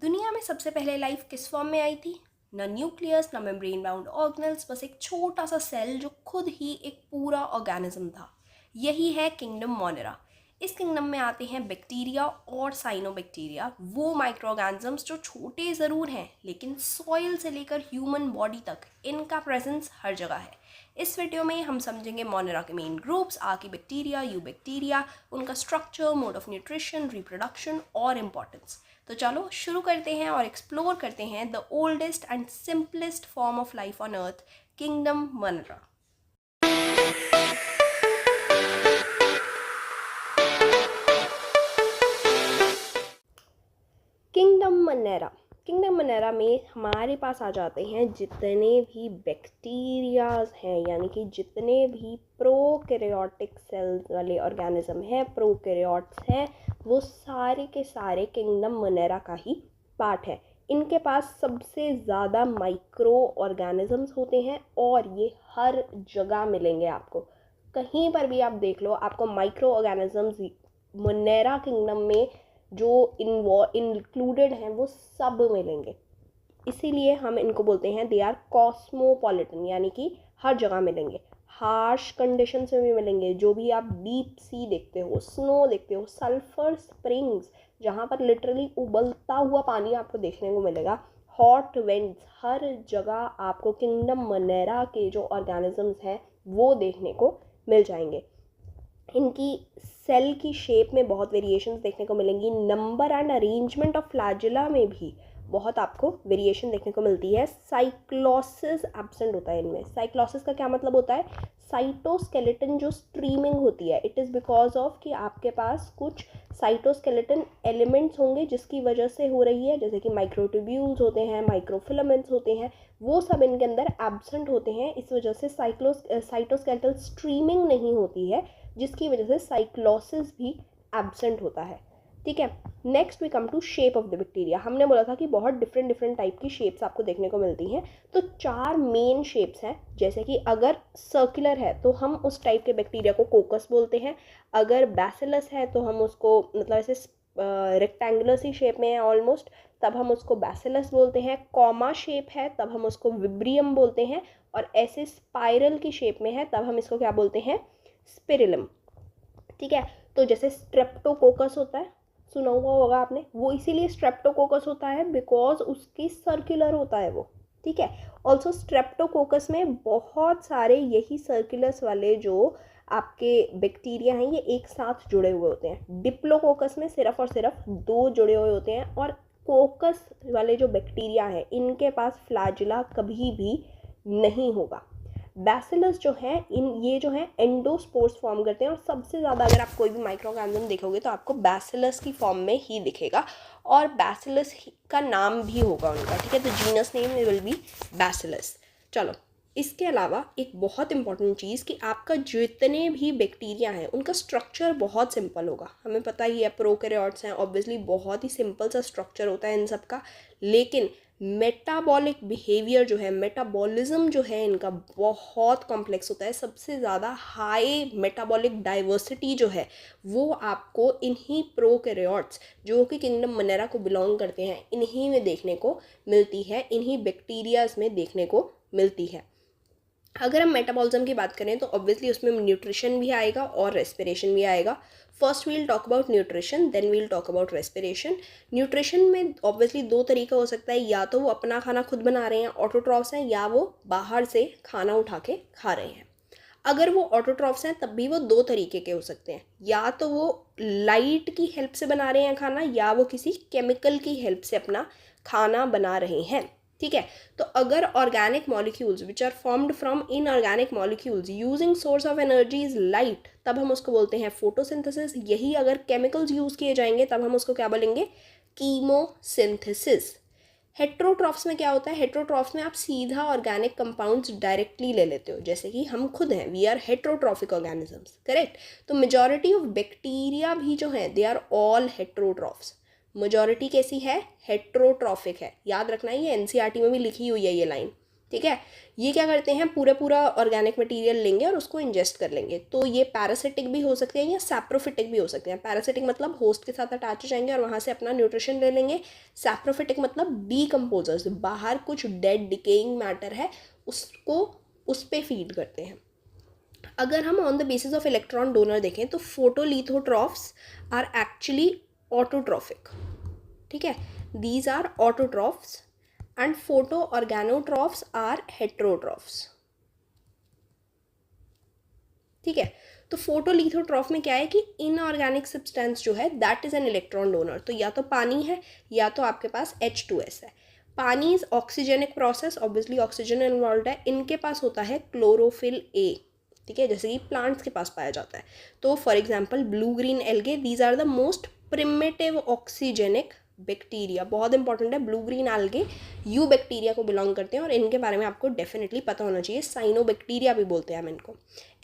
दुनिया में सबसे पहले लाइफ किस फॉर्म में आई थी? न न्यूक्लियस, न मेम्ब्रेन बाउंड ऑर्गेनेल्स, बस एक छोटा सा सेल जो खुद ही एक पूरा ऑर्गेनिज्म था। यही है किंगडम मोनेरा। इस किंगडम में आते हैं बैक्टीरिया और साइनोबैक्टीरिया, वो माइक्रो ऑर्गेनिजम्स जो छोटे ज़रूर हैं लेकिन सॉइल से लेकर ह्यूमन बॉडी तक इनका प्रेजेंस हर जगह है। इस वीडियो में हम समझेंगे मोनेरा के main groups, archaebacteria, eubacteria, उनका structure, mode of nutrition, reproduction और इम्पोर्टेंस। तो चलो शुरू करते हैं और एक्सप्लोर करते हैं the oldest and simplest form of life on earth, kingdom Monera. Kingdom Monera में हमारे पास आ जाते हैं जितने भी बैक्टीरियाज हैं, यानी कि जितने भी प्रोकैरियोटिक सेल्स वाले ऑर्गेनिज्म हैं, प्रोकैरियोट्स हैं, वो सारे के सारे किंगडम मोनेरा का ही पार्ट है। इनके पास सबसे ज़्यादा माइक्रो ऑर्गेनिजम्स होते हैं और ये हर जगह मिलेंगे आपको। कहीं पर भी आप देख लो, आपको माइक्रो ऑर्गेनिजम्स मोनेरा किंगडम में जो इंक्लूडेड हैं वो सब मिलेंगे। इसीलिए हम इनको बोलते हैं दे आर कॉस्मोपॉलिटन, यानी कि हर जगह मिलेंगे। हार्श कंडीशंस में भी मिलेंगे, जो भी आप डीप सी देखते हो, स्नो देखते हो, सल्फर स्प्रिंग्स जहाँ पर लिटरली उबलता हुआ पानी आपको देखने को मिलेगा, हॉट वेंट्स, हर जगह आपको किंगडम मोनेरा के जो ऑर्गेनिजम्स हैं वो देखने को मिल जाएंगे। इनकी सेल की शेप में बहुत वेरिएशंस देखने को मिलेंगी। Number and arrangement of flagella में भी बहुत आपको वेरिएशन देखने को मिलती है। साइक्लोसिस एब्सेंट होता है इनमें। साइक्लोसिस का क्या मतलब होता है? साइटोस्केलेटन जो स्ट्रीमिंग होती है, इट इज़ बिकॉज ऑफ कि आपके पास कुछ साइटोस्केलेटन एलिमेंट्स होंगे जिसकी वजह से हो रही है, जैसे कि माइक्रोट्यूब्यूल्स होते हैं, माइक्रोफिलामेंट्स होते हैं, वो सब इनके अंदर एब्सेंट होते हैं। इस वजह से साइटोस्केलेटल स्ट्रीमिंग नहीं होती है, जिसकी वजह से साइक्लोसिस भी एब्सेंट होता है। ठीक है, next we come to shape of the bacteria. हमने बोला था कि बहुत डिफरेंट टाइप की शेप्स आपको देखने को मिलती हैं। तो 4 मेन शेप्स हैं, जैसे कि अगर सर्कुलर है तो हम उस टाइप के बैक्टीरिया को कोकस बोलते हैं। अगर बैसिलस है तो हम उसको, मतलब ऐसे रेक्टेंगुलर सी शेप में है ऑलमोस्ट, तब हम उसको बैसिलस बोलते हैं। कॉमा शेप है तब हम उसको विब्रियम बोलते हैं, और ऐसे स्पाइरल की शेप में है तब हम इसको क्या बोलते हैं? स्पिरिलम। ठीक है, तो जैसे स्ट्रेप्टोकोकस होता है, सुना हुआ होगा आपने, वो इसीलिए स्ट्रेप्टोकोकस होता है बिकॉज उसकी सर्कुलर होता है वो। ठीक है, ऑल्सो स्ट्रेप्टोकोकस में बहुत सारे यही सर्कुलस वाले जो आपके बैक्टीरिया हैं ये एक साथ जुड़े हुए होते हैं। डिप्लोकोकस में सिर्फ और सिर्फ 2 जुड़े हुए होते हैं, और कोकस वाले जो बैक्टीरिया है इनके पास फ्लैजिला कभी भी नहीं होगा। बैसिलस जो है, ये जो है एंडोस्पोर्स फॉर्म करते हैं, और सबसे ज़्यादा अगर आप कोई भी माइक्रो ऑर्गेनिज्म देखोगे तो आपको बैसिलस की फॉर्म में ही दिखेगा, और बैसिलस का नाम भी होगा उनका। ठीक है, तो genus name will be bacillus. चलो, इसके अलावा एक बहुत इंपॉर्टेंट चीज़ कि आपका जितने भी बैक्टीरिया हैं उनका स्ट्रक्चर बहुत सिंपल होगा। हमें पता ही है प्रोकैरियोट्स हैं, ऑब्वियसली बहुत ही सिंपल सा स्ट्रक्चर होता है इन सब का, लेकिन मेटाबॉलिक बिहेवियर जो है, मेटाबॉलिज्म जो है इनका बहुत कॉम्प्लेक्स होता है। सबसे ज़्यादा हाई मेटाबॉलिक डाइवर्सिटी जो है वो आपको इन्हीं प्रोकैरियोट्स जो कि किंगडम मोनेरा को बिलोंग करते हैं इन्हीं में देखने को मिलती है, इन्हीं बैक्टीरियाज में देखने को मिलती है। अगर हम मेटाबॉलिज्म की बात करें तो ऑब्वियसली उसमें न्यूट्रिशन भी आएगा और रेस्पिरेशन भी आएगा। First we'll talk about nutrition, then we'll talk about respiration. Nutrition में ऑब्वियसली 2 तरीका हो सकता है, या तो वो अपना खाना खुद बना रहे हैं, ऑटोट्रॉफ्स हैं, या वो बाहर से खाना उठा के खा रहे हैं। अगर वो ऑटोट्रॉफ्स हैं तब भी वो 2 तरीके के हो सकते हैं, या तो वो लाइट की हेल्प से बना रहे हैं खाना, या वो किसी केमिकल की हेल्प से अपना खाना बना रहे हैं। ठीक है, तो अगर organic molecules which are formed from inorganic molecules using source of energy is light, तब हम उसको बोलते हैं फोटोसिंथेसिस। यही अगर केमिकल्स यूज़ किए जाएंगे तब हम उसको क्या बोलेंगे? कीमोसिंथेसिस। हेट्रोट्रॉफ्स में क्या होता है? हेट्रोट्रॉफ्स में आप सीधा ऑर्गेनिक कंपाउंड्स डायरेक्टली ले लेते हो, जैसे कि हम खुद हैं, we are heterotrophic organisms, correct. तो मेजॉरिटी ऑफ बैक्टीरिया भी जो हैं they are all heterotrophs. Majority कैसी है? हेट्रोट्रॉफिक है। याद रखना, ये एनसीईआरटी में भी लिखी हुई है ये लाइन। ठीक है। ये क्या करते हैं, पूरा ऑर्गेनिक मटेरियल लेंगे और उसको इंजेस्ट कर लेंगे। तो ये पैरासिटिक भी हो सकते हैं या सैप्रोफिटिक भी हो सकते हैं। पैरासिटिक मतलब होस्ट के साथ अटैच हो जाएंगे और वहाँ से अपना न्यूट्रिशन ले लेंगे। सैप्रोफिटिक मतलब डीकम्पोजर्स, बाहर कुछ डेड डिकेइंग मैटर है उसको उस पर फीड करते हैं। अगर हम on the basis of electron donor देखें तो फोटोलिथोट्रॉफ्स आर एक्चुअली ऑटोट्रॉफिक, ठीक है, these are autotrophs and photoorganotrophs are heterotrophs, ठीक है। तो फोटोलिथोट्रॉफ में क्या है कि इनऑर्गेनिक सब्सटेंस जो है that is an electron donor. तो या तो पानी है या तो आपके पास H2S है। पानी is oxygenic process, obviously oxygen involve है। इनके पास होता है क्लोरोफिल A, ठीक है, जैसे कि प्लांट्स के पास पाया जाता है। तो for example blue green algae, these are the most primitive oxygenic bacteria. बहुत इंपॉर्टेंट है, blue green algae eubacteria को बिलोंग करते हैं और इनके बारे में आपको डेफिनेटली पता होना चाहिए। साइनोबैक्टीरिया भी बोलते हैं हम इनको।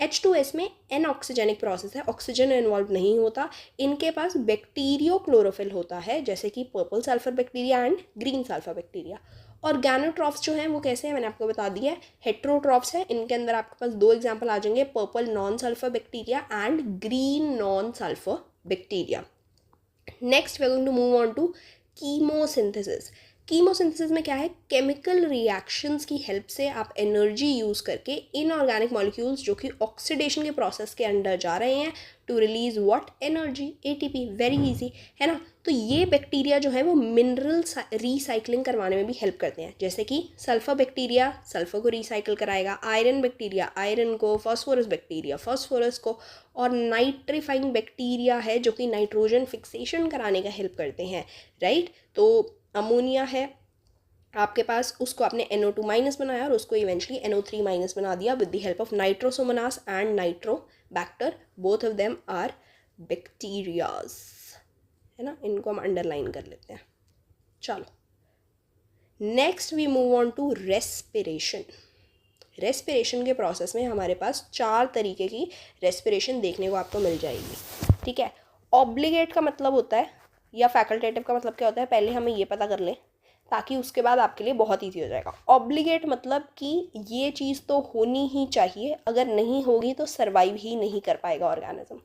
H2S में एन ऑक्सीजेनिक प्रोसेस है, ऑक्सीजन इन्वॉल्व नहीं होता। इनके पास बैक्टीरियो क्लोरोफिल होता है, जैसे कि purple sulphur bacteria and green sulphur bacteria. Organotrophs जो हैं वो कैसे हैं, मैंने आपको बता दिया है, हेट्रोट्रॉफ्स हैं। इनके अंदर आपके पास दो एग्जाम्पल आ जाएंगे, purple non sulphur bacteria and green non sulphur bacteria. Next we are going to move on to chemosynthesis. Chemosynthesis में क्या है, केमिकल रिएक्शंस की हेल्प से आप एनर्जी यूज़ करके इनऑर्गेनिक मॉलिक्यूल्स जो कि ऑक्सीडेशन के प्रोसेस के अंदर जा रहे हैं to release what, energy, ATP। Very easy है ना। तो ये बैक्टीरिया जो है वो मिनरल रिसाइकलिंग करवाने में भी हेल्प करते हैं, जैसे कि सल्फर बैक्टीरिया सल्फर को रिसाइकिल कराएगा, आयरन बैक्टीरिया आयरन को, फॉस्फोरस बैक्टीरिया फॉस्फोरस को, और नाइट्रीफाइंग बैक्टीरिया है जो कि नाइट्रोजन फिक्सेशन कराने का हेल्प करते हैं, राइट। तो अमोनिया है आपके पास, उसको आपने NO2 माइनस बनाया और उसको इवेंचुअली NO3 माइनस बना दिया with the help of nitrosomonas and nitrobacter. Both of them are bacterias, है ना। इनको हम अंडरलाइन कर लेते हैं। चलो next we move on to respiration. Respiration के प्रोसेस में हमारे पास 4 तरीके की रेस्पिरेशन देखने को आपको मिल जाएगी, ठीक है। ऑब्लिगेट का मतलब होता है, या फैकल्टेटिव का मतलब क्या होता है, पहले हमें ये पता कर लें ताकि उसके बाद आपके लिए बहुत ईजी हो जाएगा। ऑब्लिगेट मतलब कि ये चीज़ तो होनी ही चाहिए, अगर नहीं होगी तो सर्वाइव ही नहीं कर पाएगा ऑर्गेनिज्म।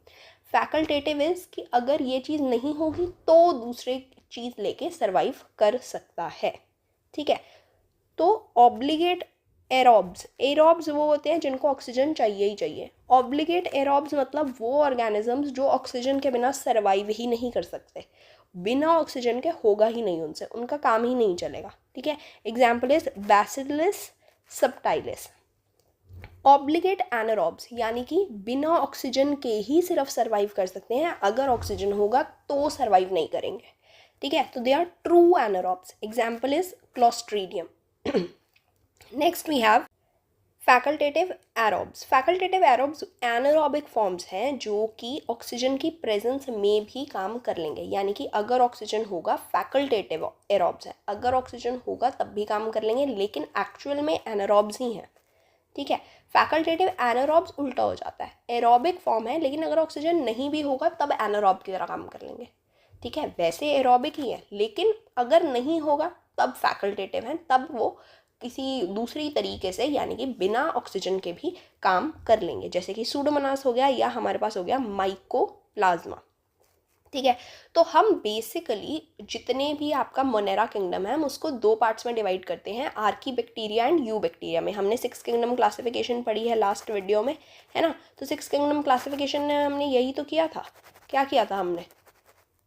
फैकल्टेटिव इज कि अगर ये चीज़ नहीं होगी तो दूसरे चीज़ लेके सर्वाइव कर सकता है, ठीक है। तो ऑब्लिगेट एरोब्स, एरोब्स वो होते हैं जिनको ऑक्सीजन चाहिए ही चाहिए। ऑब्लिगेट एरोब्स मतलब वो ऑर्गेनिजम्स जो ऑक्सीजन के बिना सर्वाइव ही नहीं कर सकते, बिना ऑक्सीजन के होगा ही नहीं उनसे, उनका काम ही नहीं चलेगा, ठीक है। Example is Bacillus subtilis. Obligate anaerobes यानी कि बिना ऑक्सीजन के ही सिर्फ सर्वाइव कर सकते हैं, अगर ऑक्सीजन होगा तो सर्वाइव नहीं करेंगे, ठीक है। तो they are true anaerobes. Example is clostridium. Next we have facultative aerobes. Facultative aerobes anaerobic forms हैं जो कि ऑक्सीजन की प्रेजेंस में भी काम कर लेंगे, यानी कि अगर ऑक्सीजन होगा, फैकल्टेटिव एरोब्स है, अगर ऑक्सीजन होगा तब भी काम कर लेंगे, लेकिन एक्चुअल में एनारोब्स ही हैं, ठीक है। फैकल्टेटिव एनारोब्स उल्टा हो जाता है, एरोबिक फॉर्म है लेकिन अगर ऑक्सीजन नहीं भी होगा तब एनारोब की तरह काम कर लेंगे, ठीक है। वैसे एरोबिक ही है लेकिन अगर नहीं होगा तब फैकल्टेटिव है, तब वो किसी दूसरी तरीके से यानी कि बिना ऑक्सीजन के भी काम कर लेंगे, जैसे कि सूडोमोनास हो गया या हमारे पास हो गया माइकोप्लाज्मा, ठीक है। तो हम बेसिकली जितने भी आपका मोनेरा किंगडम है हम उसको 2 पार्ट्स में डिवाइड करते हैं, Archie bacteria and you bacteria में। हमने 6 किंगडम क्लासिफिकेशन पढ़ी है लास्ट वीडियो में, है ना। तो 6 किंगडम क्लासिफिकेशन में हमने यही तो किया था, क्या किया था हमने,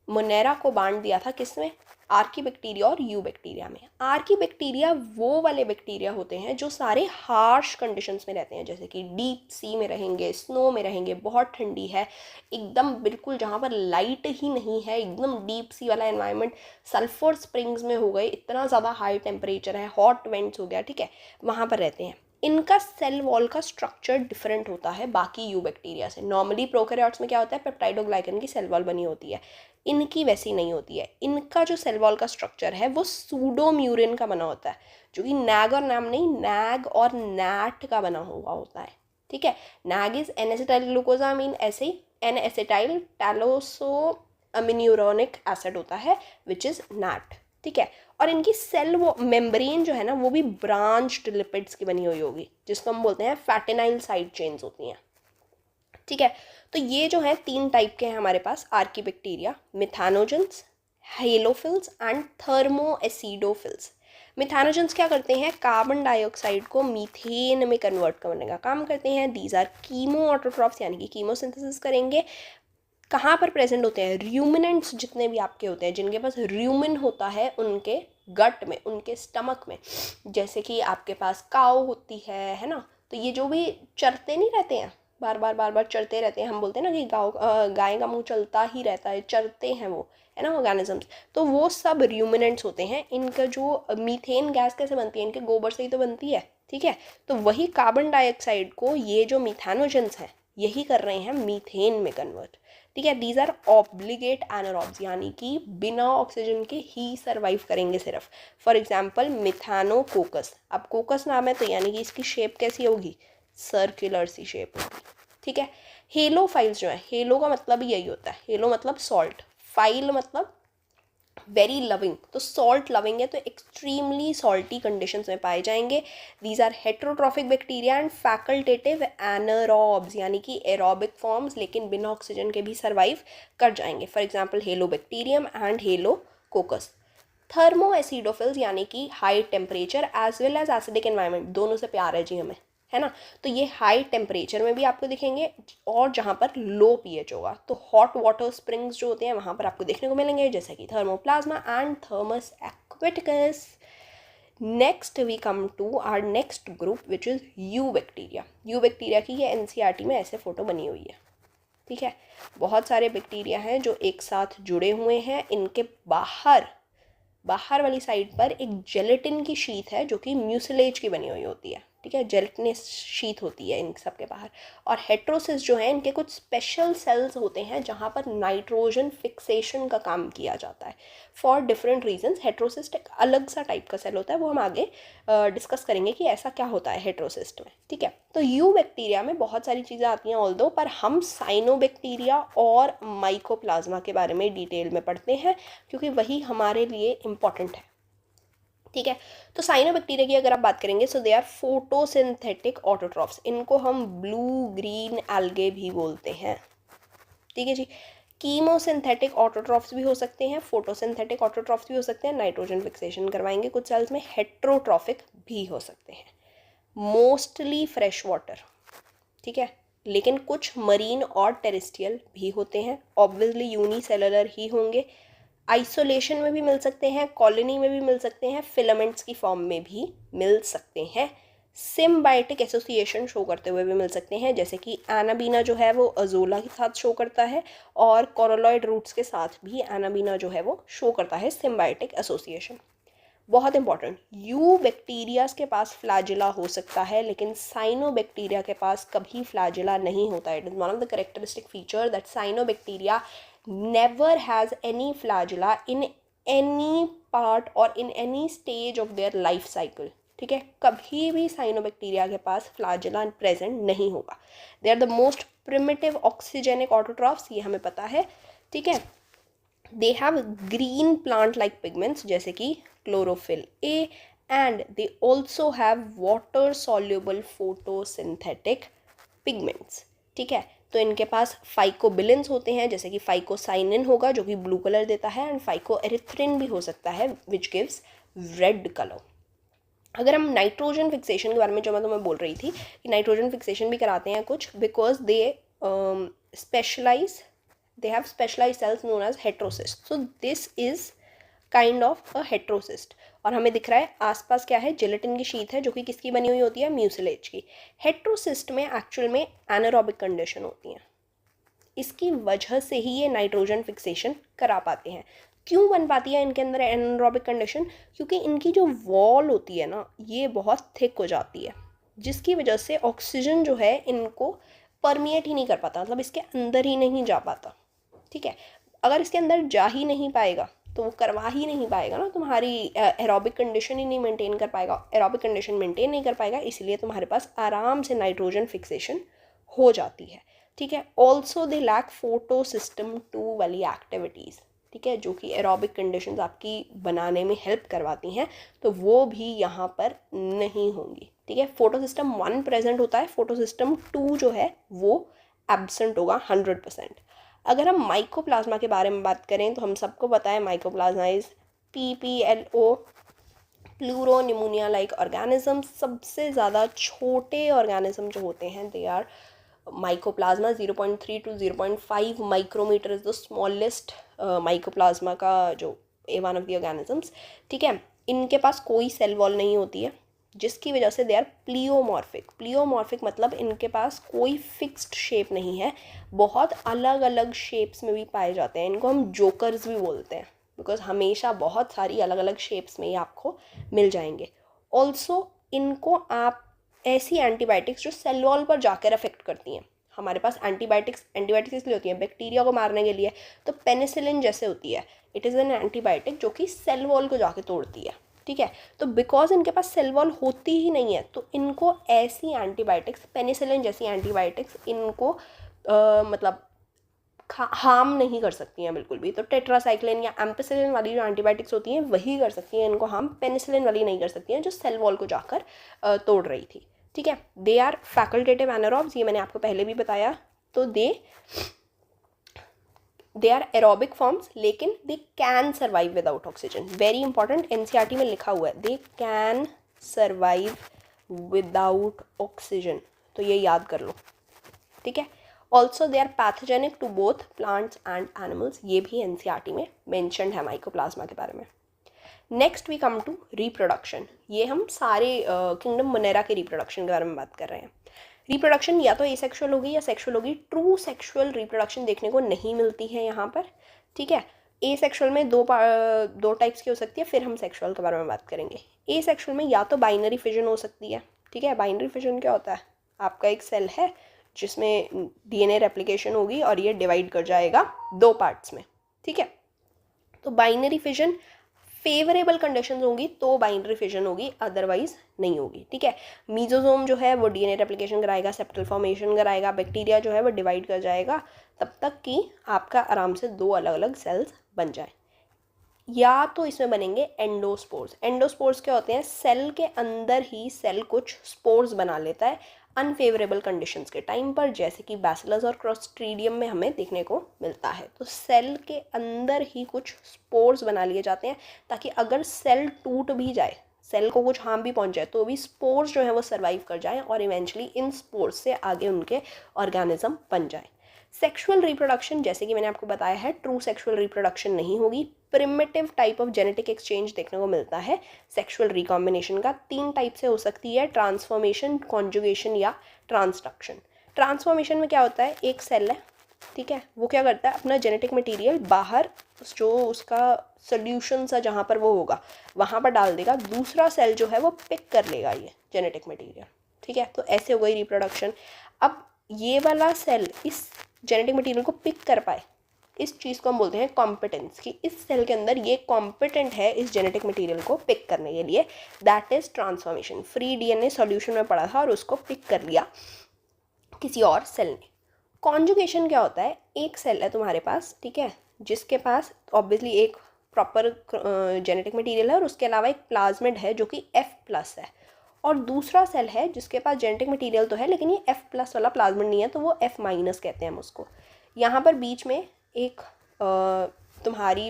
मोनेरा को बांट दिया था किसमें, आर्की बैक्टीरिया और यू बैक्टीरिया में। आर्की बैक्टीरिया वो वाले बैक्टीरिया होते हैं जो सारे हार्श कंडीशंस में रहते हैं, जैसे कि डीप सी में रहेंगे, स्नो में रहेंगे, बहुत ठंडी है एकदम, बिल्कुल जहाँ पर लाइट ही नहीं है, एकदम डीप सी वाला एनवायरनमेंट, सल्फर स्प्रिंग्स में हो गए, इतना ज़्यादा हाई टेम्परेचर है, हॉट वेंट्स हो गया, ठीक है, वहाँ पर रहते हैं। इनका सेल वॉल का स्ट्रक्चर डिफरेंट होता है बाकी यू बैक्टीरिया से। नॉर्मली प्रोकैरियोट्स में क्या होता है, पेप्टाइडोग्लाइकन की सेल वॉल बनी होती है, इनकी वैसी नहीं होती है। इनका जो सेल वॉल का स्ट्रक्चर है वो सूडोम्यूरिन का बना होता है, जो कि नैग और नैम नहीं, नैग और नैट का बना हुआ होता है, ठीक है। नैग इज एन एसिटाइल ग्लूकोजामीन, ऐसे ही N-एसिटाइल टैलोसो अमीन्यूरोनिक एसिड होता है विच इज़ नैट, ठीक है। और इनकी सेल वो मेम्ब्रेन जो है ना वो भी ब्रांच्ड लिपिड्स की बनी हुई होगी, जिसको हम बोलते हैं फैटिनाइल साइड चेन्स होती हैं, ठीक है। तो ये जो है 3 टाइप के हैं हमारे पास आर्कीबैक्टीरिया, मिथानोजेंस, हेलोफिल्स एंड थर्मोएसिडोफिल्स। मिथानोजेंस क्या करते हैं, कार्बन डाइऑक्साइड को मीथेन में कन्वर्ट करने का काम करते हैं। दीज आर कीमो ऑटोट्रॉफ्स, यानी कि कीमोसिंथेसिस करेंगे। कहाँ पर प्रेजेंट होते हैं, र्यूमिनेंट्स जितने भी आपके होते हैं, जिनके पास र्यूमिन होता है उनके गट में, उनके स्टमक में, जैसे कि आपके पास काऊ होती है ना। तो ये जो भी चरते नहीं रहते हैं, बार बार चरते रहते हैं, हम बोलते हैं ना कि गाय का मुंह चलता ही रहता है, चरते हैं वो, है ना, ऑर्गेनिजम्स। तो वो सब र्यूमिनेंट्स होते हैं। इनका जो मीथेन गैस कैसे बनती है, इनके गोबर से ही तो बनती है, ठीक है। तो वही कार्बन डाइऑक्साइड को ये जो मिथानोजेंस हैं यही कर रहे हैं मीथेन में कन्वर्ट, ठीक है। दीज आर ऑब्लिगेट एनारोब्स, यानी कि बिना ऑक्सीजन के ही सर्वाइव करेंगे सिर्फ। फॉर एग्जाम्पल मिथानोकोकस, अब कोकस नाम है तो यानी कि इसकी शेप कैसी होगी, सर्कुलर सी शेप होगी, ठीक है। हेलोफाइल्स जो है, हेलो का मतलब ही यही होता है, हेलो मतलब सॉल्ट, फाइल मतलब वेरी लविंग, तो सॉल्ट लविंग है तो एक्सट्रीमली सॉल्टी कंडीशंस में पाए जाएंगे। These are heterotrophic bacteria and facultative anaerobes, यानी कि एरोबिक फॉर्म्स, लेकिन बिना ऑक्सीजन के भी सर्वाइव कर जाएंगे। For example Halobacterium and Halococcus. Thermoacidophiles, यानी कि high temperature as well as acidic environment, दोनों से प्यार है जी हमें, है ना। तो ये हाई टेम्परेचर में भी आपको दिखेंगे, और जहाँ पर लो पीएच होगा तो हॉट वाटर स्प्रिंग्स जो होते हैं वहाँ पर आपको देखने को मिलेंगे, जैसे कि Thermoplasma and Thermus aquaticus. Next we come to our next group which is eubacteria. Eubacteria की ये एनसीईआरटी में ऐसे फोटो बनी हुई है, ठीक है। बहुत सारे बैक्टीरिया हैं जो एक साथ जुड़े हुए हैं। इनके बाहर वाली साइड पर एक जेलेटिन की शीट है जो कि म्यूसिलेज की बनी हुई होती है, ठीक है। जेलेटिनस शीट होती है इन सब के बाहर। और हेट्रोसिस जो है, इनके कुछ स्पेशल सेल्स होते हैं जहाँ पर नाइट्रोजन फिक्सेशन का काम किया जाता है फॉर डिफरेंट रीजंस। हेट्रोसिस्ट एक अलग सा टाइप का सेल होता है, वो हम आगे डिस्कस करेंगे कि ऐसा क्या होता है हेट्रोसिस्ट में, ठीक है। तो यू बैक्टीरिया में बहुत सारी चीज़ें आती हैं ऑल्दो, पर हम साइनोबैक्टीरिया और माइकोप्लाज्मा के बारे में डिटेल में पढ़ते हैं क्योंकि वही हमारे लिए इम्पॉर्टेंट है, ठीक है। तो साइनोबैक्टीरिया की अगर आप बात करेंगे, सो दे आर फोटोसिंथेटिक ऑटोट्रॉफ्स, इनको हम ब्लू ग्रीन एल्गे भी बोलते हैं, ठीक है जी। कीमोसिंथेटिक ऑटोट्रॉफ्स भी हो सकते हैं, फोटोसिंथेटिक ऑटोट्रॉफ्स भी हो सकते हैं, नाइट्रोजन फिक्सेशन करवाएंगे कुछ सेल्स में। हेट्रोट्रॉफिक भी हो सकते हैं, मोस्टली फ्रेश वाटर, ठीक है, लेकिन कुछ मरीन और टेरेस्ट्रियल भी होते हैं। ऑब्वियसली यूनिसेलुलर ही होंगे, आइसोलेशन में भी मिल सकते हैं, कॉलोनी में भी मिल सकते हैं, फिलामेंट्स की फॉर्म में भी मिल सकते हैं, सिम्बायोटिक एसोसिएशन शो करते हुए भी मिल सकते हैं, जैसे कि एनाबीना जो है वो अजोला के साथ शो करता है, और कोरोलॉइड रूट्स के साथ भी एनाबीना जो है वो शो करता है सिम्बायोटिक एसोसिएशन। बहुत इंपॉर्टेंट, यू बैक्टीरियाज के पास फ्लैजिला हो सकता है, लेकिन साइनोबैक्टीरिया के पास कभी फ्लैजिला नहीं होता है। It is one of the characteristic feature that cyanobacteria never has any flagella in any part or in any stage of their life cycle, ठीक है। कभी भी साइनोबैक्टीरिया के पास फ्लैजिला प्रेजेंट नहीं होगा। They are the most primitive oxygenic autotrophs, ये हमें पता है, ठीक है। They have green plant like pigments जैसे कि chlorophyll a, and they also have water soluble photosynthetic pigments, ठीक है। तो इनके पास फाइकोबिलिन्स होते हैं, जैसे कि फाइकोसाइनिन होगा जो कि ब्लू कलर देता है, एंड फाइकोएरिथ्रिन भी हो सकता है विच गिव्स रेड कलर। अगर हम नाइट्रोजन फिक्सेशन के बारे में, जो मैं तुम्हें बोल रही थी कि नाइट्रोजन फिक्सेशन भी कराते हैं कुछ, because they specialise, they have specialise cells known as heterocyst, so this is kind of a heterocyst. और हमें दिख रहा है आसपास क्या है, जिलेटिन की शीट है जो कि किसकी बनी हुई होती है, म्यूसिलेज की। हेट्रोसिस्ट में एक्चुअल में एनारोबिक कंडीशन होती है, इसकी वजह से ही ये नाइट्रोजन फिक्सेशन करा पाते हैं। क्यों बन पाती है इनके अंदर एनारोबिक कंडीशन, क्योंकि इनकी जो वॉल होती है ना ये बहुत थिक हो जाती है, जिसकी वजह से ऑक्सीजन जो है इनको परमिएट ही नहीं कर पाता, मतलब इसके अंदर ही नहीं जा पाता, ठीक है। अगर इसके अंदर जा ही नहीं पाएगा तो वो करवा ही नहीं पाएगा ना, तुम्हारी एरोबिक कंडीशन ही नहीं मेंटेन कर पाएगा, एरोबिक कंडीशन मेंटेन नहीं कर पाएगा, इसलिए तुम्हारे पास आराम से नाइट्रोजन फिक्सेशन हो जाती है, ठीक है। Also they lack photo system 2 वाली एक्टिविटीज़, ठीक है, जो कि एरोबिक कंडीशंस आपकी बनाने में हेल्प करवाती हैं, तो वो भी यहाँ पर नहीं होंगी, ठीक है। फोटो सिस्टम 1 प्रेजेंट होता है, फोटो सिस्टम 2 जो है वो एब्सेंट होगा 100%। अगर हम माइकोप्लाज्मा के बारे में बात करें तो हम सबको पता है mycoplasma is PPLO, pleuropneumonia like organism. सबसे ज़्यादा छोटे ऑर्गेनिज्म जो होते हैं they are mycoplasma. 0.3 to 0.5 micrometre is the smallest mycoplasma का जो वन ऑफ द ऑर्गेनिजम्स, ठीक है। इनके पास कोई सेल वॉल नहीं होती है, जिसकी वजह से दे आर प्लियोमॉर्फिक। प्लियोमॉर्फिक मतलब इनके पास कोई फिक्स्ड शेप नहीं है, बहुत अलग अलग शेप्स में भी पाए जाते हैं। इनको हम जोकर्स भी बोलते हैं, बिकॉज हमेशा बहुत सारी अलग अलग शेप्स में ही आपको मिल जाएंगे। ऑल्सो इनको आप ऐसी एंटीबायोटिक्स जो सेल वॉल पर जाकर अफेक्ट करती हैं, हमारे पास एंटीबायोटिक्स इसलिए होती है बैक्टीरिया को मारने के लिए, तो पेनिसिलिन जैसे होती है, इट इज़ एन एंटीबायोटिक जो कि सेल वॉल को जाके तोड़ती है, ठीक है। तो बिकॉज इनके पास सेल वॉल होती ही नहीं है, तो इनको ऐसी एंटीबायोटिक्स, पेनिसिलिन जैसी एंटीबायोटिक्स इनको मतलब हार्म नहीं कर सकती हैं बिल्कुल भी। तो टेट्रासाइक्लिन या एम्पिसिलिन वाली जो एंटीबायोटिक्स होती हैं वही कर सकती हैं इनको हार्म, पेनिसिलिन वाली नहीं कर सकती हैं जो सेल वॉल को जाकर तोड़ रही थी, ठीक है। दे आर फैकल्टेटिव एनारोब्स, ये मैंने आपको पहले भी बताया। तो दे आर एरोबिक फॉर्म्स, लेकिन they can survive without oxygen. Very important, NCERT में लिखा हुआ है, they can survive without oxygen, तो ये याद कर लो, ठीक है। Also they are pathogenic to both plants and animals, ये भी NCERT में मैंशनड है माइकोप्लाज्मा के बारे में। Next we come to reproduction. ये हम सारे किंगडम मोनेरा के रिप्रोडक्शन के बारे में बात कर रहे हैं। रिप्रोडक्शन या तो एसेक्सुअल होगी या सेक्सुअल होगी। ट्रू सेक्सुअल रिप्रोडक्शन देखने को नहीं मिलती है यहाँ पर, ठीक है। एसेक्सुअल में दो टाइप्स की हो सकती है, फिर हम सेक्सुअल के बारे में बात करेंगे। एसेक्सुअल में या तो बाइनरी फिजन हो सकती है, ठीक है। बाइनरी फिजन क्या होता है, आपका एक सेल है जिसमें DNA रेप्लिकेशन होगी और ये डिवाइड कर जाएगा 2 पार्ट्स में, ठीक है। तो बाइनरी फिजन फेवरेबल कंडीशंस होंगी तो बाइनरी फिजन होगी, अदरवाइज नहीं होगी, ठीक है। मीजोजोम जो है वो DNA रेप्लिकेशन कराएगा, सेप्टल फॉर्मेशन कराएगा, बैक्टीरिया जो है वो डिवाइड कर जाएगा, तब तक कि आपका आराम से 2 अलग अलग सेल्स बन जाए। या तो इसमें बनेंगे एंडोस्पोर्स। एंडोस्पोर्स क्या होते हैं, सेल के अंदर ही सेल कुछ स्पोर्स बना लेता है अनफेवरेबल कंडीशंस के टाइम पर, जैसे कि बैसिलस और क्लोस्ट्रीडियम में हमें देखने को मिलता है। तो सेल के अंदर ही कुछ स्पोर्स बना लिए जाते हैं, ताकि अगर सेल टूट भी जाए, सेल को कुछ हार्म भी पहुंच जाए, तो भी स्पोर्स जो है वो सर्वाइव कर जाएं और इवेंचुअली इन स्पोर्स से आगे उनके ऑर्गेनिज्म बन जाए। सेक्सुअल रिप्रोडक्शन, जैसे कि मैंने आपको बताया है, ट्रू सेक्सुअल रिप्रोडक्शन नहीं होगी। Primitive type of genetic exchange देखने को मिलता है सेक्सुअल रिकॉम्बिनेशन का। 3 टाइप से हो सकती है, ट्रांसफॉर्मेशन, कॉन्जुगेशन या ट्रांसडक्शन। ट्रांसफॉर्मेशन में क्या होता है, एक सेल है, ठीक है, वो क्या करता है, अपना जेनेटिक मटेरियल बाहर जो उसका सोल्यूशन सा जहाँ पर वो होगा वहाँ पर डाल देगा, दूसरा सेल जो है वो पिक कर लेगा ये जेनेटिक मटेरियल, ठीक है। तो ऐसे हो गई रिप्रोडक्शन। अब ये वाला सेल इस जेनेटिक मटेरियल को पिक कर पाए, इस चीज़ को हम बोलते हैं कॉम्पिटेंस, कि इस सेल के अंदर ये कॉम्पिटेंट है इस जेनेटिक मटेरियल को पिक करने के लिए, that is transformation. Free DNA solution में पड़ा था और उसको पिक कर लिया किसी और सेल ने। कॉन्जुगेशन क्या होता है, एक सेल है तुम्हारे पास, ठीक है, जिसके पास ऑब्वियसली एक प्रॉपर जेनेटिक मटेरियल है और उसके अलावा एक प्लाज्मिड है जो कि F+ है, और दूसरा सेल है जिसके पास जेनेटिक मटेरियल तो है लेकिन ये F+ वाला प्लाज्मिड नहीं है, तो वो F- कहते हैं हम उसको। यहाँ पर बीच में एक तुम्हारी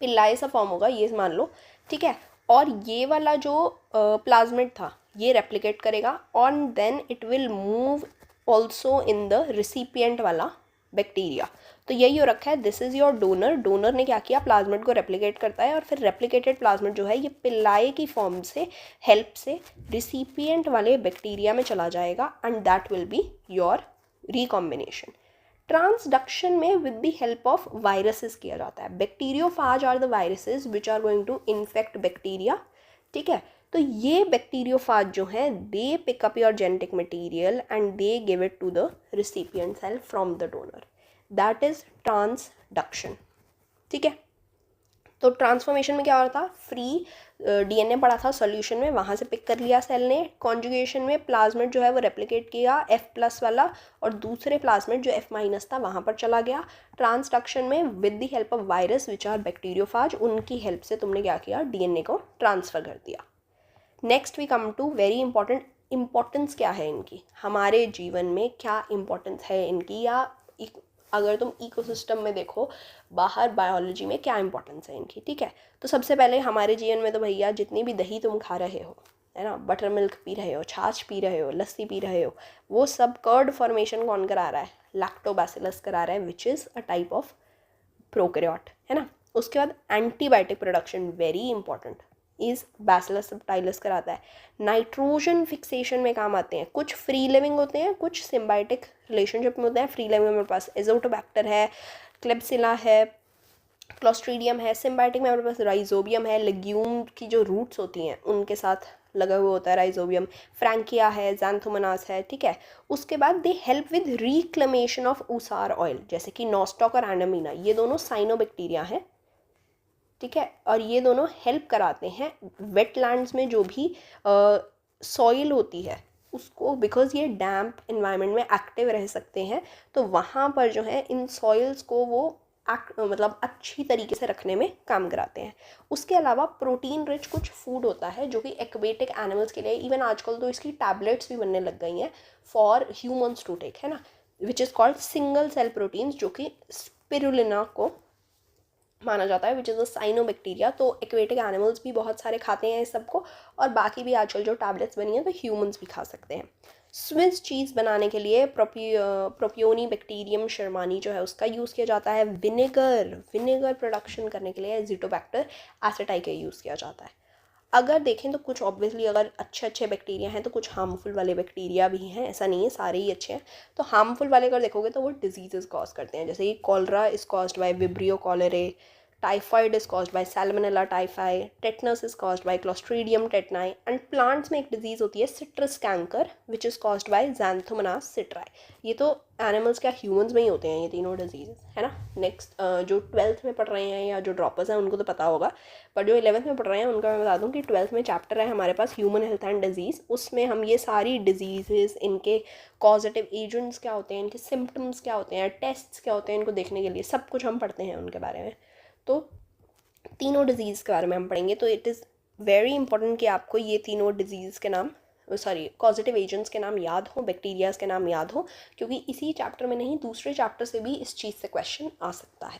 पिल्लाए सा फॉर्म होगा, ये मान लो, ठीक है। और ये वाला जो प्लाज्मिड था ये रेप्लिकेट करेगा और then it will move also in the recipient वाला बैक्टीरिया। तो यही हो रखा है, this is your donor. Donor ने क्या किया, प्लाज्मिड को रेप्लिकेट करता है और फिर रेप्लिकेटेड प्लाज्मिड जो है ये पिल्लाए की फॉर्म से हेल्प से रिसिपिएंट वाले बैक्टीरिया में चला जाएगा and that will be your recombination. Transduction में with the help of viruses किया जाता है। Bacteriophage are the viruses which are going to infect bacteria, ठीक है। तो ये बैक्टीरियोफाज जो है they pick up your genetic material and they give it to the recipient cell from the donor, that is transduction, ठीक है। तो ट्रांसफॉर्मेशन में क्या हो रहा था, फ्री डीएनए पड़ा था सॉल्यूशन में, वहाँ से पिक कर लिया सेल ने। कॉन्जुगेशन में प्लाज्मिड जो है वो रेप्लिकेट किया F+ वाला, और दूसरे प्लाज्मिड जो F- था वहाँ पर चला गया। ट्रांसडक्शन में with the help of virus which are bacteriophage, उनकी हेल्प से तुमने क्या किया, डीएनए को ट्रांसफ़र कर दिया। Next we come to very important, importance क्या है इनकी, हमारे जीवन में क्या इम्पोर्टेंस है इनकी, या अगर तुम इकोसिस्टम में देखो बाहर बायोलॉजी में क्या इंपॉर्टेंस है इनकी, ठीक है। तो सबसे पहले हमारे जीवन में तो भैया जितनी भी दही तुम खा रहे हो, है ना, बटर मिल्क पी रहे हो, छाछ पी रहे हो, लस्सी पी रहे हो, वो सब कर्ड फॉर्मेशन कौन करा रहा है, लैक्टोबैसिलस करा रहा है, which is a type of prokaryote, है ना। उसके बाद antibiotic production very important is Bacillus subtilis कराता है। नाइट्रोजन फिक्सेशन में काम आते हैं, कुछ फ्री लिविंग होते हैं, कुछ सिम्बायोटिक रिलेशनशिप में होते हैं। फ्री लिविंग में हमारे पास एजोटोबैक्टर है, क्लेब्सिला है, क्लोस्ट्रीडियम है। सिम्बायोटिक में हमारे पास राइजोबियम है, लेग्यूम की जो रूट्स होती हैं उनके साथ लगा हुआ होता है राइजोबियम। फ्रैंकिया है, जैंथोमोनास है, ठीक है। उसके बाद they help with reclamation of usar soil, जैसे कि नॉस्टॉक और एनामीना, ये दोनों साइनोबैक्टीरिया हैं, ठीक है। और ये दोनों हेल्प कराते हैं वेटलैंड्स में जो भी सॉइल होती है उसको, बिकॉज ये डैम्प इन्वायरमेंट में एक्टिव रह सकते हैं, तो वहाँ पर जो है इन सॉइल्स को वो मतलब अच्छी तरीके से रखने में काम कराते हैं। उसके अलावा प्रोटीन रिच कुछ फूड होता है जो कि एक्वेटिक एनिमल्स के लिए, इवन आजकल तो इसकी टैबलेट्स भी बनने लग गई हैं फॉर ह्यूमन्स टू टेक, है ना, which is called single cell proteins, जो कि स्पिरुलिना को माना जाता है, विच इज़ अ साइनोबैक्टीरिया। तो एक्वेटिक एनिमल्स भी बहुत सारे खाते हैं इस सबको, और बाकी भी आजकल जो टैबलेट्स बनी हैं तो ह्यूमंस भी खा सकते हैं। स्विस चीज़ बनाने के लिए प्रोपियोनी बैक्टीरियम शर्मानी जो है उसका यूज़ किया जाता है। विनेगर प्रोडक्शन करने के लिए एजिटोबैक्टर एसिटाई का यूज़ किया जाता है। अगर देखें तो कुछ ऑब्वियसली अगर अच्छे बैक्टीरिया हैं तो कुछ हार्मफुल वाले बैक्टीरिया भी हैं, ऐसा नहीं है सारे ही अच्छे हैं। तो हार्मफुल वाले अगर देखोगे तो वो डिजीज़ कॉज करते हैं, जैसे कि cholera is caused by Vibrio cholerae, typhoid is caused by Salmonella typhi, tetanus is caused by Clostridium tetani, and plants में एक डिजीज़ होती है citrus canker which is caused by Xanthomonas citri. ये तो एनिमल्स क्या ह्यूमंस में ही होते हैं ये तीनों डिजीज़, है ना। नेक्स्ट जो 12th में पढ़ रहे हैं या जो ड्रॉपर्स हैं उनको तो पता होगा, पर जो 11th में पढ़ रहे हैं उनका मैं बता दूं कि 12th में चैप्टर है हमारे पास ह्यूमन हेल्थ एंड डिजीज़। उसमें हम ये सारी डिजीज़, इनके कॉजेटिव एजेंट्स क्या होते हैं, इनके सिम्टम्स क्या होते हैं, टेस्ट्स क्या होते हैं, इनको देखने के लिए सब कुछ हम पढ़ते हैं उनके बारे में। तो तीनों डिजीज़ के बारे में हम पढ़ेंगे, तो इट इज़ वेरी इंपॉर्टेंट कि आपको ये तीनों डिजीज़ के नाम, सॉरी कॉजेटिव एजेंट्स के नाम याद हो, बैक्टीरियाज के नाम याद हो, क्योंकि इसी चैप्टर में नहीं दूसरे चैप्टर से भी इस चीज़ से क्वेश्चन आ सकता है,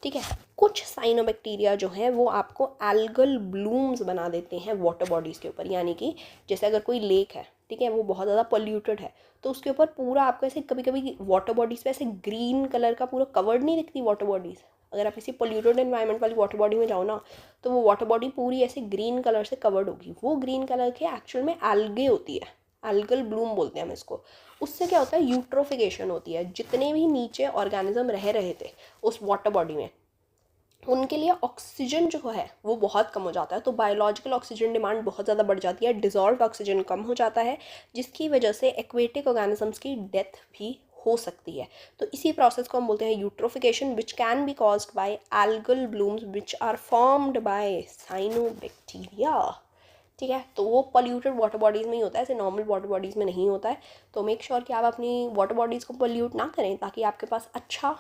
ठीक है। कुछ साइनोबैक्टीरिया जो हैं वो आपको एल्गल ब्लूम्स बना देते हैं वाटर बॉडीज़ के ऊपर, यानी कि जैसे अगर कोई लेक है, ठीक है, वो बहुत ज़्यादा पोल्यूटेड है, तो उसके ऊपर पूरा आपको ऐसे कभी कभी वाटर बॉडीज़ पे ऐसे ग्रीन कलर का पूरा कवर्ड नहीं दिखती वाटर बॉडीज़। अगर आप किसी पोल्यूटेड एनवायरनमेंट वाली वाटर बॉडी में जाओ ना, तो वो वाटर बॉडी पूरी ऐसे ग्रीन कलर से कवर्ड होगी। वो ग्रीन कलर के एक्चुअल में एल्गे होती है, एल्गल ब्लूम बोलते हैं हम इसको। उससे क्या होता है, यूट्रोफिकेशन होती है। जितने भी नीचे ऑर्गेनिज्म रह रहे थे उस वाटर बॉडी में, उनके लिए ऑक्सीजन जो है वो बहुत कम हो जाता है, तो बायोलॉजिकल ऑक्सीजन डिमांड बहुत ज़्यादा बढ़ जाती है, डिजॉल्व ऑक्सीजन कम हो जाता है, जिसकी वजह से एक्वेटिक ऑर्गेनिजम्स की डेथ भी हो सकती है। तो इसी प्रोसेस को हम बोलते हैं eutrophication, which can be caused by algal blooms which are formed by cyanobacteria, ठीक है। तो वो पोल्यूटेड वाटर बॉडीज़ में ही होता है, ऐसे नॉर्मल वाटर बॉडीज़ में नहीं होता है। तो मेक श्योर कि आप अपनी वाटर बॉडीज़ को पोल्यूट ना करें, ताकि आपके पास अच्छा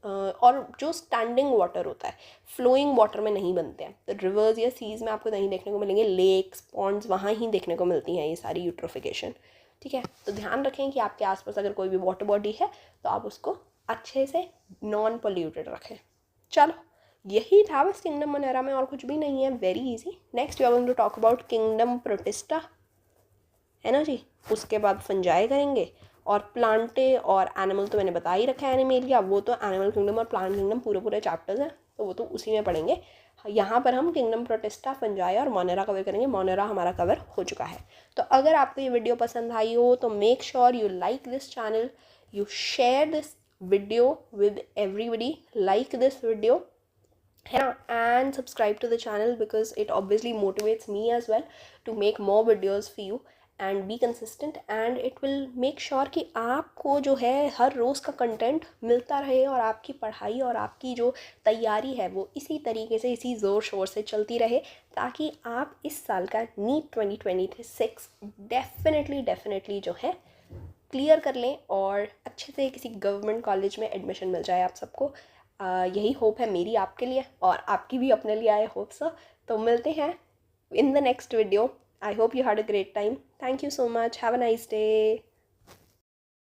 और जो स्टैंडिंग वाटर होता है, फ्लोइंग वाटर में नहीं बनते हैं। तो रिवर्स या सीज़ में आपको नहीं देखने को मिलेंगे, लेक्स पॉन्ड्स वहाँ ही देखने को मिलती हैं ये सारी यूट्रोफिकेशन, ठीक है। तो ध्यान रखें कि आपके आसपास अगर कोई भी वाटर बॉडी है तो आप उसको अच्छे से नॉन पोल्यूटेड रखें। चलो यही था बस किंगडम मोनेरा में, और कुछ भी नहीं है, very easy. Next we are going to talk about kingdom protista, है ना जी। उसके बाद फंजाई करेंगे, और प्लांटे और एनिमल तो मैंने बता ही रखा है एनिमेलिया, वो तो एनिमल किंगडम और प्लांट किंगडम पूरे चैप्टर्स हैं, तो वो तो उसी में पढ़ेंगे। यहाँ पर हम किंगडम प्रोटिस्टा, फंजाई और मोनेरा कवर करेंगे। मोनेरा हमारा कवर हो चुका है। तो अगर आपको ये वीडियो पसंद आई हो तो make sure you like this channel, you share this video with everybody, like this video, है ना, and subscribe to the channel because it obviously motivates me as well to make more videos for you. And be consistent, and it will make sure कि आपको जो है हर रोज़ का content मिलता रहे और आपकी पढ़ाई और आपकी जो तैयारी है वो इसी तरीके से, इसी ज़ोर शोर से चलती रहे, ताकि आप इस साल का नीट 2026 डेफिनेटली जो है क्लियर कर लें और अच्छे से किसी गवर्नमेंट कॉलेज में एडमिशन मिल जाए आप सबको। यही होप है मेरी आपके लिए, और आपकी भी अपने लिए, आई होप सो। तो मिलते हैं in the next video. I hope you had a great time. Thank you so much. Have a nice day.